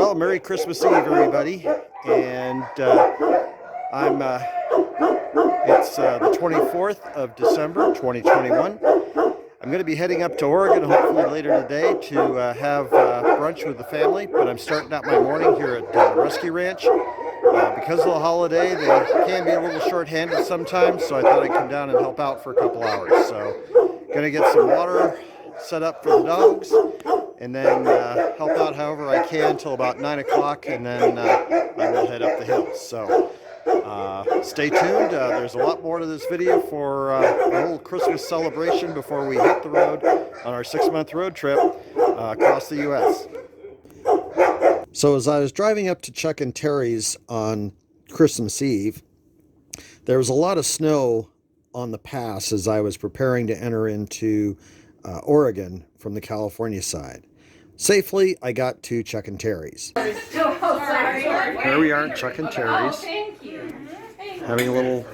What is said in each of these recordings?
Well, Merry Christmas Eve, everybody, and it's the 24th of December, 2021. I'm going to be heading up to Oregon hopefully later today to have brunch with the family, but I'm starting out my morning here at Rescue Ranch. Because of the holiday, they can be a little short-handed sometimes, so I thought I'd come down and help out for a couple hours. So, going to get some water set up for the dogs, and then help out however I can until about 9 o'clock, and then I will head up the hills. So stay tuned. There's a lot more to this video for a little Christmas celebration before we hit the road on our 6-month road trip across the U.S. So as I was driving up to Chuck and Terry's on Christmas Eve, there was a lot of snow on the pass as I was preparing to enter into Oregon from the California side. Safely, I got to Chuck and Terry's. Here we are at Chuck and Terry's, having a little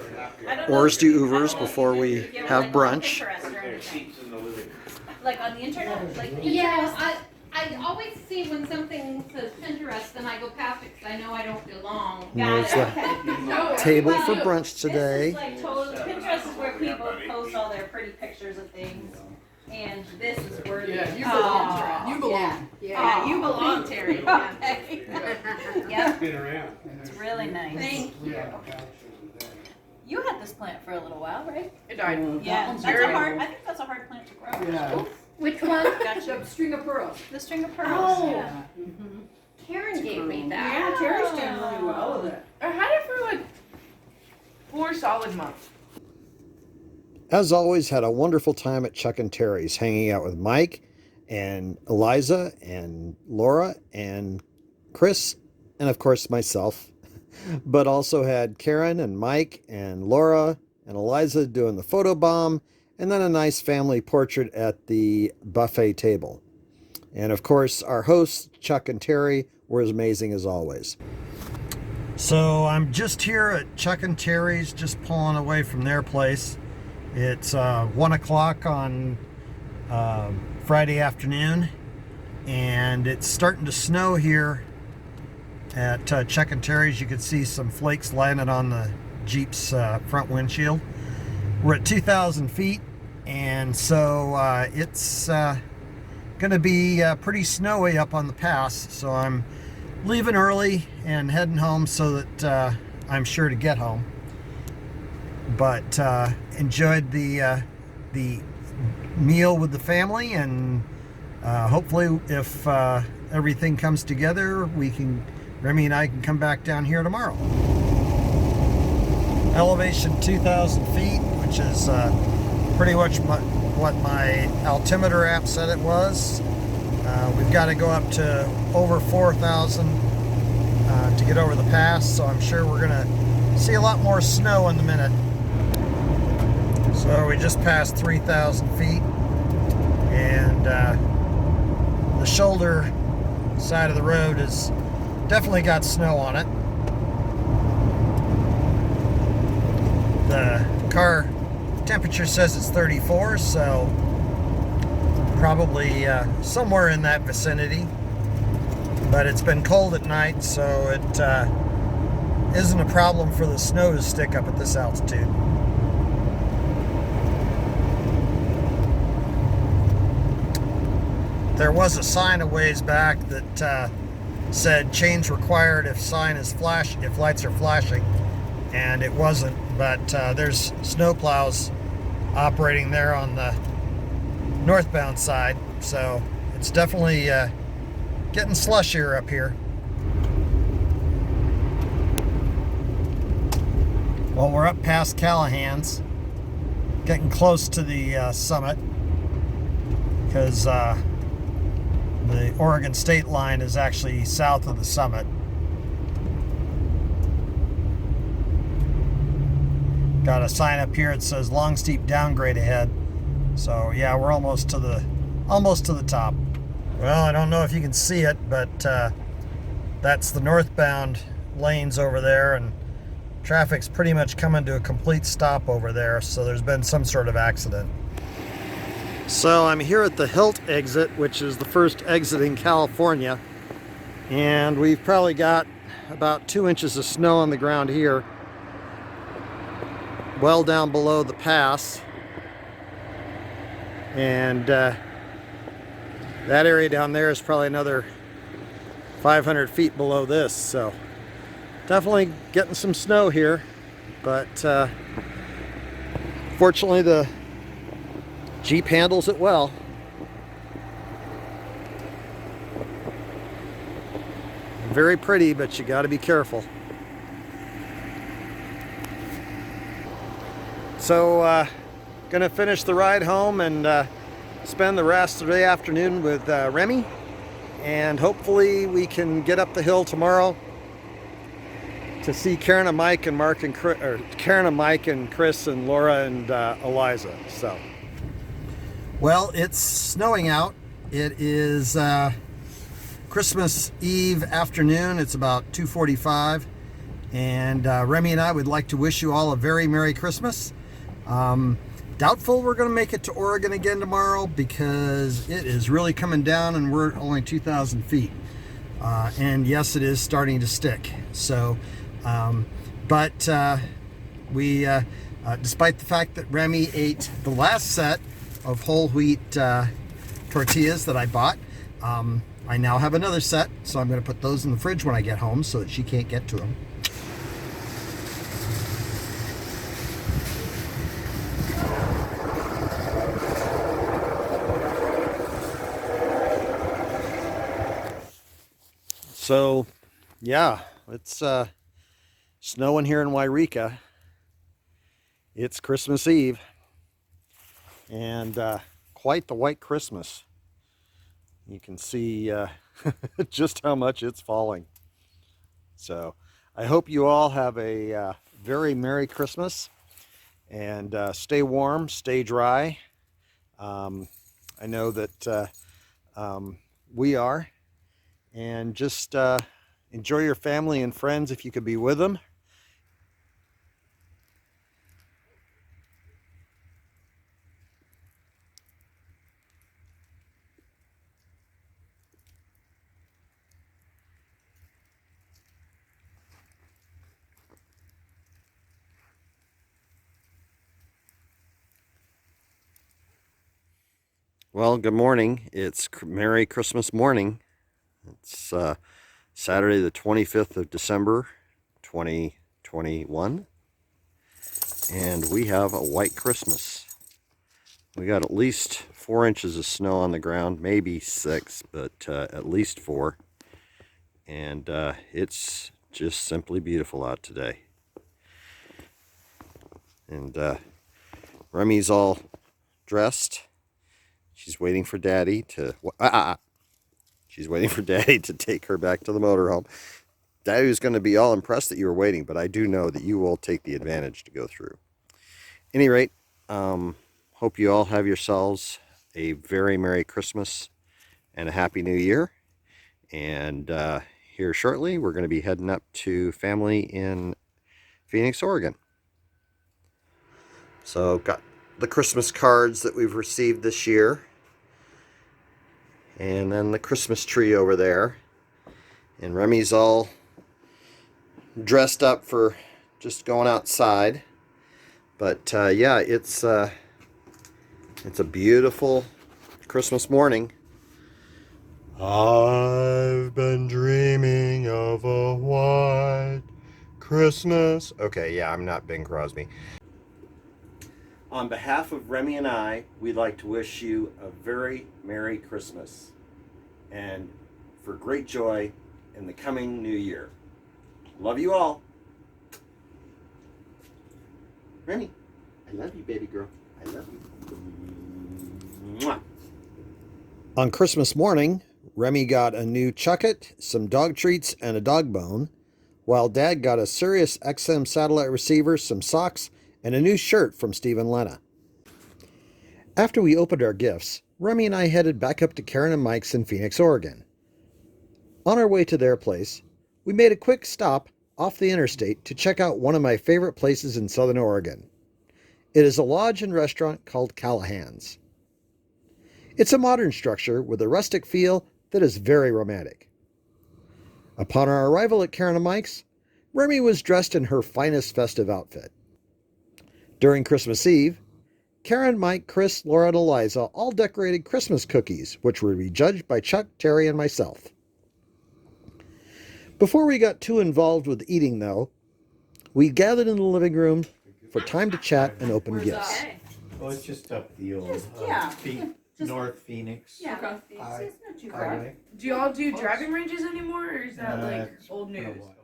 Oars to Oovers before we have brunch. Like on the internet? Like yeah, I always see when something says Pinterest, then I go past it because I know I don't belong. There's the table for brunch today. This is like totally, Pinterest is where people post all their pretty pictures of things. And this is where you belong, Terry. You belong. Yeah, you belong, Terry. Yep. Been around. It's really nice. Thank you. You had this plant for a little while, right? It died. Yeah, that's a hard. I think that's a hard plant to grow. Yeah. Which one? Gotcha. The string of pearls. The string of pearls. Oh. Yeah. Karen gave me that. Yeah, Terry's done really well with it. I had it for like 4 solid months. As always, had a wonderful time at Chuck and Terry's, hanging out with Mike and Eliza and Laura and Chris, and of course myself. But also had Karen and Mike and Laura and Eliza doing the photo bomb, and then a nice family portrait at the buffet table. And of course, our hosts, Chuck and Terry, were as amazing as always. So I'm just here at Chuck and Terry's, just pulling away from their place. It's 1 o'clock on Friday afternoon, and it's starting to snow here at Chuck and Terry's. You can see some flakes landed on the Jeep's front windshield. We're at 2,000 feet, and so it's going to be pretty snowy up on the pass. So I'm leaving early and heading home so that I'm sure to get home. But enjoyed the meal with the family, and hopefully if everything comes together, Remy and I can come back down here tomorrow. Elevation 2,000 feet, which is pretty much what my altimeter app said it was. We've got to go up to over 4,000 to get over the pass, so I'm sure we're going to see a lot more snow in the minute. So we just passed 3,000 feet, and the shoulder side of the road has definitely got snow on it. The car temperature says it's 34, so probably somewhere in that vicinity. But it's been cold at night, so it isn't a problem for the snow to stick up at this altitude. There was a sign a ways back that said change required if lights are flashing, and it wasn't. But there's snowplows operating there on the northbound side, so it's definitely getting slushier up here. Well, we're up past Callahan's, getting close to the summit, because the Oregon state line is actually south of the summit. Got a sign up here that says long steep downgrade ahead. So yeah, we're almost to the top. Well, I don't know if you can see it, but that's the northbound lanes over there, and traffic's pretty much coming to a complete stop over there, so there's been some sort of accident. So I'm here at the Hilt exit, which is the first exit in California, And we've probably got about 2 inches of snow on the ground here, well down below the pass. And that area down there is probably another 500 feet below this. So definitely getting some snow here. But fortunately the Jeep handles it well. Very pretty, but you got to be careful. So gonna finish the ride home and spend the rest of the afternoon with Remy, and hopefully we can get up the hill tomorrow to see Karen and Mike and Chris and Laura and Eliza. So, well, it's snowing out. It is Christmas Eve afternoon. It's about 2:45, and Remy and I would like to wish you all a very Merry Christmas. Doubtful we're going to make it to Oregon again tomorrow because it is really coming down and we're only 2,000 feet. And yes, it is starting to stick. So, but we, despite the fact that Remy ate the last set of whole wheat tortillas that I bought, I now have another set, so I'm going to put those in the fridge when I get home so that she can't get to them. So, yeah, it's snowing here in Yreka. It's Christmas Eve, and quite the white Christmas. You can see just how much it's falling. So, I hope you all have a very Merry Christmas, and stay warm, stay dry. I know that we are. And just enjoy your family and friends if you could be with them. Well, good morning. It's Merry Christmas morning. It's Saturday the 25th of December 2021, and we have a white Christmas. We got at least 4 inches of snow on the ground, maybe 6, but at least 4, and it's just simply beautiful out today. And Remy's all dressed. She's waiting for Daddy to She's waiting for Daddy to take her back to the motorhome. Daddy was going to be all impressed that you were waiting, but I do know that you will take the advantage to go through. At any rate, hope you all have yourselves a very Merry Christmas and a Happy New Year. And here shortly, we're going to be heading up to family in Phoenix, Oregon. So, got the Christmas cards that we've received this year. And then the Christmas tree over there. And Remy's all dressed up for just going outside. But yeah, it's a beautiful Christmas morning. I've been dreaming of a white Christmas. Okay, yeah, I'm not Bing Crosby. On behalf of Remy and I, we'd like to wish you a very Merry Christmas and for great joy in the coming new year. Love you all. Remy, I love you, baby girl. I love you. Mwah. On Christmas morning, Remy got a new Chucket, some dog treats, and a dog bone, while Dad got a Sirius XM satellite receiver, some socks, and a new shirt from Steve and Lena. After we opened our gifts, Remy and I headed back up to Karen and Mike's in Phoenix, Oregon. On our way to their place, we made a quick stop off the interstate to check out one of my favorite places in Southern Oregon. It is a lodge and restaurant called Callahan's. It's a modern structure with a rustic feel that is very romantic. Upon our arrival at Karen and Mike's, Remy was dressed in her finest festive outfit. During Christmas Eve, Karen, Mike, Chris, Laura, and Eliza all decorated Christmas cookies, which were to be judged by Chuck, Terry, and myself. Before we got too involved with eating, though, we gathered in the living room for time to chat and open gifts. Okay. Well, it's just up the old North Phoenix. Yeah, High- it's not too bad. highway. Do y'all do driving ranges anymore, or is that like It's old been a news? while.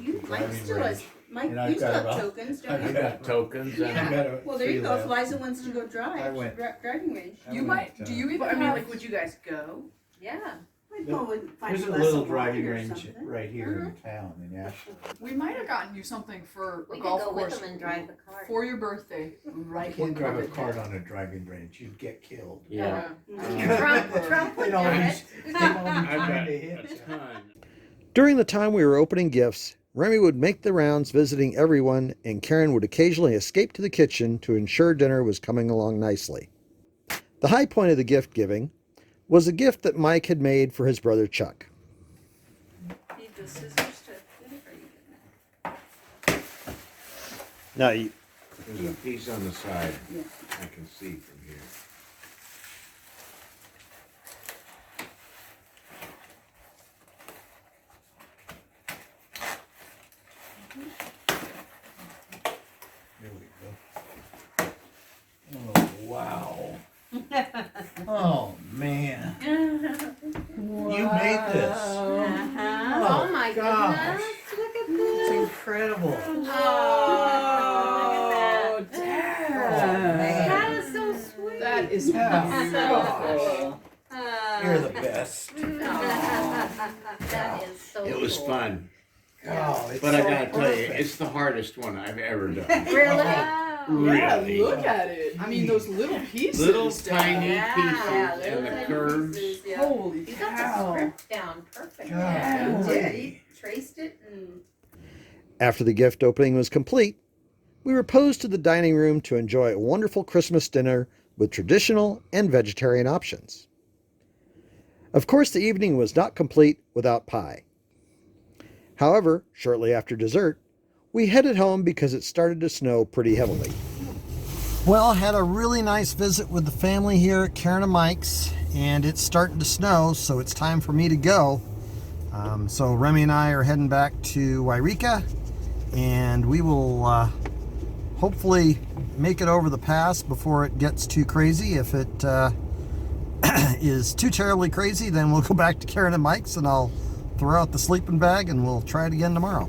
You, Mike Driving still range. has, Mike, And I've you still got have about- tokens, don't I've you? got tokens Yeah. I've got a Well, there you three go, if left. Liza wants to go drive, went. driving range. I You went, might. Do you even? I mean, like, would you guys go? Yeah. We'd go and find There's a glass little of driving wine or range something. right here in town in Ashland. We might have gotten you something for We a could golf go with course them and drive the car. for your birthday. You Right. can't drive a cart on a driving range, you'd get killed. Yeah. Trump would They'd do always, it. they'd always I've trying got to a hit. ton. During the time we were opening gifts, Remy would make the rounds visiting everyone, and Karen would occasionally escape to the kitchen to ensure dinner was coming along nicely. The high point of the gift giving was a gift that Mike had made for his brother Chuck. Need the scissors to fit it, or you Now, There's a piece on the side Yeah. I can see from here. There we go. Oh, wow. Oh, man. You made this. Uh-huh. Oh, Oh my gosh. goodness, look at It's this. incredible. Oh, That is so sweet. That is Gosh. You're the best. That is so It was cool. fun, Oh, it's but I so gotta tell you, perfect. it's the hardest one I've ever done. Really? Wow. Yeah, Really. look at it. I mean, those little pieces. Little Dad. tiny Yeah, pieces little and the tiny curves. pieces, yeah. Holy You got the cow. script down perfect. Yeah, you Golly. did. You traced it and. after the gift opening was complete, we reposed to the dining room to enjoy a wonderful Christmas dinner with traditional and vegetarian options. Of course, the evening was not complete without pie. However, shortly after dessert, we headed home because it started to snow pretty heavily. Well, had a really nice visit with the family here at Karen and Mike's, and it's starting to snow, so it's time for me to go. So Remy and I are heading back to Yreka, and we will hopefully make it over the pass before it gets too crazy. If it is too terribly crazy, then we'll go back to Karen and Mike's, and I'll throw out the sleeping bag and we'll try it again tomorrow.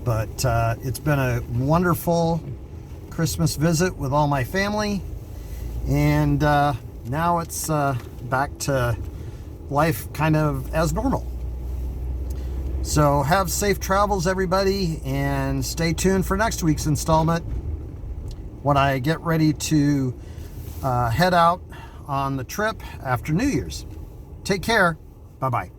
But it's been a wonderful Christmas visit with all my family, and now it's back to life kind of as normal. So have safe travels, everybody, and stay tuned for next week's installment when I get ready to head out on the trip after New Year's. Take care. Bye-bye.